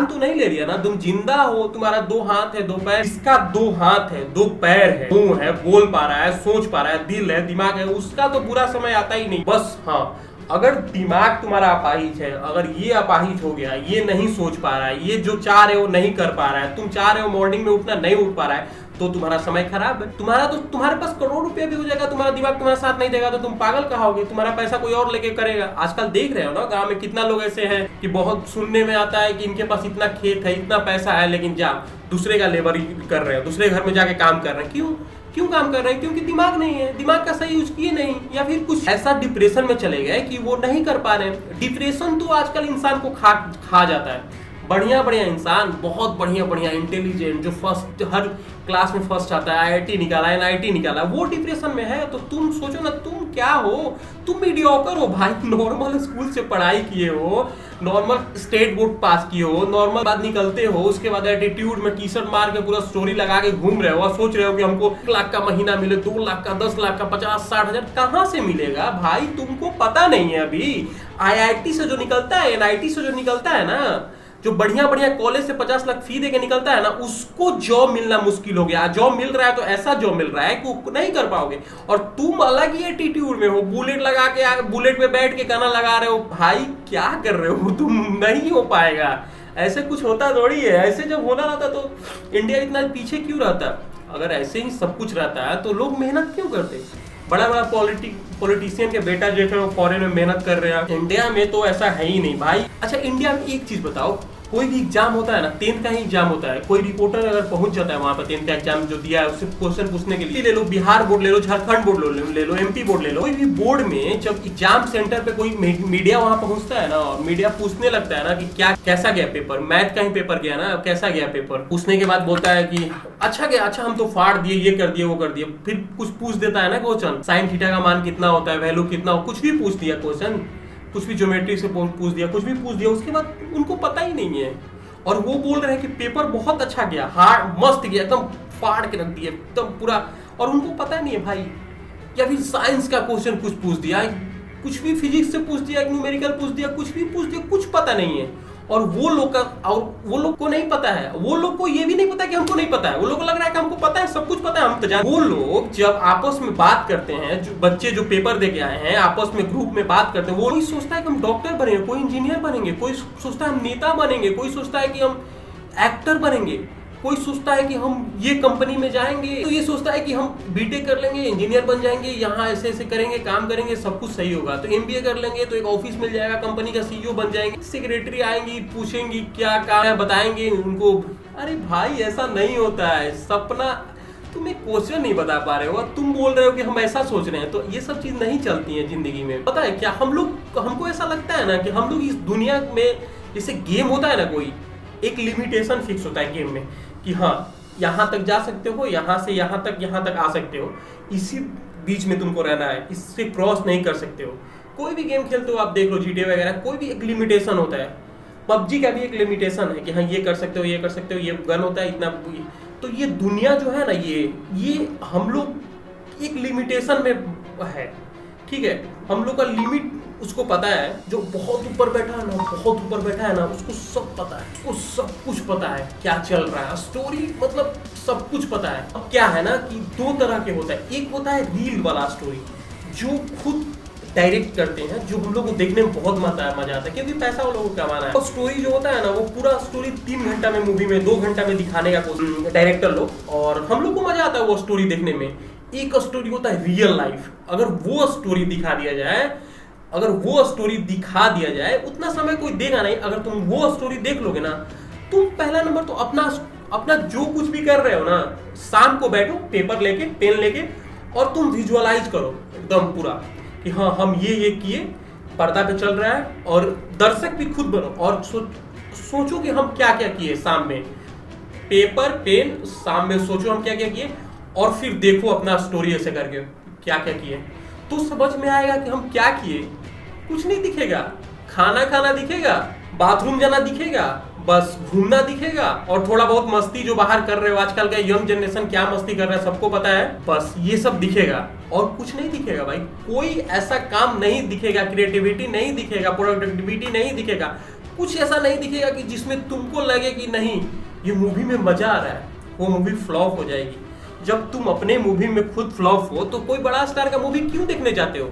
जान तो नहीं ले रही है ना, तुम जिंदा हो, तुम्हारा 2 हाथ है 2 पैर, इसका 2 हाथ है 2 पैर है, मुंह है, बोल पा रहा है, सोच पा रहा है, दिल है, दिमाग है, उसका तो बुरा समय आता ही नहीं। बस हाँ, अगर दिमाग तुम्हारा अपाहिज है, अगर ये अपाहिज हो गया, ये नहीं सोच पा रहा है, ये जो चाह रहे हो नहीं कर पा रहा है, तुम चाह रहे हो मॉर्निंग में उठना नहीं उठ पा रहा है, तो तुम्हारा समय खराब है। तुम्हारे पास करोड़ रुपया भी हो जाएगा, तुम्हारा दिमाग तुम्हारा साथ नहीं देगा तो तुम पागल कहाओगे, तुम्हारा पैसा कोई और लेके करेगा। आजकल देख रहे हो ना गांव में कितना लोग ऐसे हैं कि बहुत सुनने में आता है कि इनके पास इतना खेत है, इतना पैसा है, लेकिन जा दूसरे का लेबर कर रहे हैं, दूसरे घर में जाके काम कर रहे हैं। क्यों काम कर रहे हैं? क्योंकि दिमाग नहीं है, दिमाग का सही यूज किए नहीं, या फिर कुछ ऐसा डिप्रेशन में चले गए कि वो नहीं कर पा रहे हैं। डिप्रेशन तो आजकल इंसान को खा जाता है। बढ़िया इंसान, बहुत बढ़िया इंटेलिजेंट, जो फर्स्ट हर क्लास में फर्स्ट आता है, आईआईटी निकाला, एनआईटी निकाला, वो डिप्रेशन में है। तो तुम सोचो ना, तुम क्या हो? तुम मीडियोकर हो भाई, नॉर्मल स्कूल से पढ़ाई किए हो, नॉर्मल स्टेट बोर्ड पास किए हो, नॉर्मल बाद निकलते हो, उसके बाद एटीट्यूड में टी शर्ट मार के पूरा स्टोरी लगा के घूम रहे हो और सोच रहे हो कि हमको 1 लाख का महीना मिले, 2 लाख का, 10 लाख का, 50-60 हजार कहाँ से मिलेगा भाई? तुमको पता नहीं है अभी। आईआईटी से जो निकलता है, एनआईटी से जो निकलता है ना, जो बढ़िया कॉलेज से 50 लाख फी देके निकलता है ना, उसको जॉब मिलना मुश्किल हो गया। जॉब मिल रहा है तो ऐसा जॉब मिल रहा है कि नहीं कर पाओगे। और तुम अलग ही एटीट्यूड में हो, बुलेट लगा के, बुलेट पे बैठ के गाना लगा रहे हो। भाई क्या कर रहे हो तुम? नहीं हो पाएगा। ऐसे कुछ होता थोड़ी है। ऐसे जब होना रहता तो इंडिया इतना पीछे क्यों रहता? अगर ऐसे ही सब कुछ रहता है तो लोग मेहनत क्यों करते? बड़ा पॉलिटिशियन के बेटा जो है वो फॉरेन में मेहनत कर रहे हैं, इंडिया में तो ऐसा है ही नहीं भाई। अच्छा, इंडिया में एक चीज बताओ, कोई भी एग्जाम होता है ना, 10th का ही एग्जाम होता है, कोई रिपोर्टर अगर पहुंच जाता है वहां पर 10th का एग्जाम जो दिया है उससे क्वेश्चन पूछने के लिए, ले लो बिहार बोर्ड ले लो, झारखंड बोर्ड ले लो, एमपी बोर्ड ले लो, कोई भी बोर्ड में जब एग्जाम सेंटर पे कोई मीडिया वहां पहुंचता है ना, और मीडिया पूछने लगता है ना कि कैसा गया पेपर, मैथ का ही पेपर गया ना, कैसा गया पेपर, पूछने के बाद बोलता है कि अच्छा गया, अच्छा हम तो फाड़ दिए, ये कर दिए, वो कर दिए, फिर कुछ पूछ देता है ना क्वेश्चन, साइन थीटा का मान कितना होता है, वैल्यू कितना हो, कुछ भी पूछ दिया क्वेश्चन, कुछ भी ज्योमेट्री से पूछ दिया, कुछ भी पूछ दिया, उसके बाद उनको पता ही नहीं है और वो बोल रहे हैं कि पेपर बहुत अच्छा गया, हार्ड मस्त गया, एकदम फाड़ के रख दिया एकदम पूरा, और उनको पता नहीं है भाई। या फिर साइंस का क्वेश्चन कुछ पूछ दिया, कुछ भी फिजिक्स से पूछ दिया, न्यूमेरिकल पूछ दिया, कुछ भी पूछ दिया, कुछ पता नहीं है। और वो लोग को नहीं पता है, वो लोग को ये भी नहीं पता कि हमको नहीं पता है, वो लोग को लग रहा है कि हमको पता है, सब कुछ pता है, हम तो जानते। वो लोग जब आपस में बात करते हैं, जो बच्चे जो पेपर दे के आए हैं आपस में ग्रुप में बात करते हैं, वो कोई सोचता है कि हम डॉक्टर बनेंगे, कोई इंजीनियर बनेंगे, कोई सोचता है हम नेता बनेंगे, कोई सोचता है कि हम एक्टर बनेंगे, कोई सोचता है कि हम ये कंपनी में जाएंगे, तो ये सोचता है कि हम बीटेक कर लेंगे, इंजीनियर बन जाएंगे, यहाँ ऐसे ऐसे करेंगे, काम करेंगे, सब कुछ सही होगा। तो एमबीए कर लेंगे तो एक ऑफिस मिल जाएगा, कंपनी का सीईओ बन जाएंगे, सेक्रेटरी आएंगी, पूछेंगी क्या काम है, बताएंगे उनको। अरे भाई ऐसा नहीं होता है। सपना, तुम एक क्वेश्चन नहीं बता पा रहे हो और तुम बोल रहे हो कि हम ऐसा सोच रहे हैं, तो ये सब चीज नहीं चलती है जिंदगी में। पता है क्या, हमको ऐसा लगता है ना कि हम लोग इस दुनिया में, जैसे गेम होता है ना, कोई एक लिमिटेशन फिक्स होता है गेम में कि हाँ यहाँ तक जा सकते हो, यहाँ से यहाँ तक आ सकते हो, इसी बीच में तुमको रहना है, इससे क्रॉस नहीं कर सकते हो। कोई भी गेम खेलते हो आप देख लो, जीटीए वगैरह, कोई भी एक लिमिटेशन होता है। पबजी का भी एक लिमिटेशन है कि हाँ ये कर सकते हो, ये कर सकते हो, ये गन होता है इतना। तो ये दुनिया जो है ना, ये हम लोग एक लिमिटेशन में है, ठीक है। हम लोग का लिमिट उसको पता है, जो बहुत ऊपर बैठा है ना, बहुत ऊपर बैठा है ना, उसको सब पता है, उसको सब कुछ पता है क्या चल रहा है, स्टोरी मतलब सब कुछ पता है। अब क्या है ना कि 2 तरह के होता है, एक होता है रील वाला स्टोरी जो खुद डायरेक्ट करते हैं, जो हम लोग को देखने में बहुत मजा आता है क्योंकि पैसा वो लोगों को कमाना है। और स्टोरी जो होता है ना, वो पूरा स्टोरी 3 घंटा में, मूवी में 2 घंटा में दिखाने का कोशिश डायरेक्टर लोग, और हम लोग को मजा आता है वो स्टोरी देखने में। एक स्टोरी होता है रियल लाइफ, अगर वो स्टोरी दिखा दिया जाए, उतना समय कोई देगा नहीं। अगर तुम वो स्टोरी देख लोगे ना, तुम पहला नंबर तो अपना जो कुछ भी कर रहे हो ना, शाम को बैठो पेपर लेके, पेन लेके, और तुम विजुअलाइज करो एकदम पूरा कि हाँ हम ये किए, पर्दा पे चल रहा है, और दर्शक भी खुद बनो और सोचो कि हम क्या क्या किए शाम में, पेपर पेन शाम में सोचो हम क्या क्या किए, और फिर देखो अपना स्टोरी ऐसे करके क्या क्या किए, तो समझ में आएगा कि हम क्या किए। कुछ नहीं दिखेगा, खाना दिखेगा, बाथरूम जाना दिखेगा, बस घूमना दिखेगा, और थोड़ा बहुत मस्ती जो बाहर कर रहे हो। आजकल का यंग जनरेशन क्या मस्ती कर रहा है सबको पता है, बस ये सब दिखेगा और कुछ नहीं दिखेगा भाई। कोई ऐसा काम नहीं दिखेगा, क्रिएटिविटी नहीं दिखेगा, प्रोडक्टिविटी नहीं दिखेगा। कुछ ऐसा नहीं दिखेगा कि जिसमें तुमको लगे कि नहीं ये मूवी में मजा आ रहा है, वो मूवी फ्लॉप हो जाएगी। जब तुम अपने मूवी में खुद फ्लॉप हो तो कोई बड़ा स्टार का मूवी क्यों देखने जाते हो?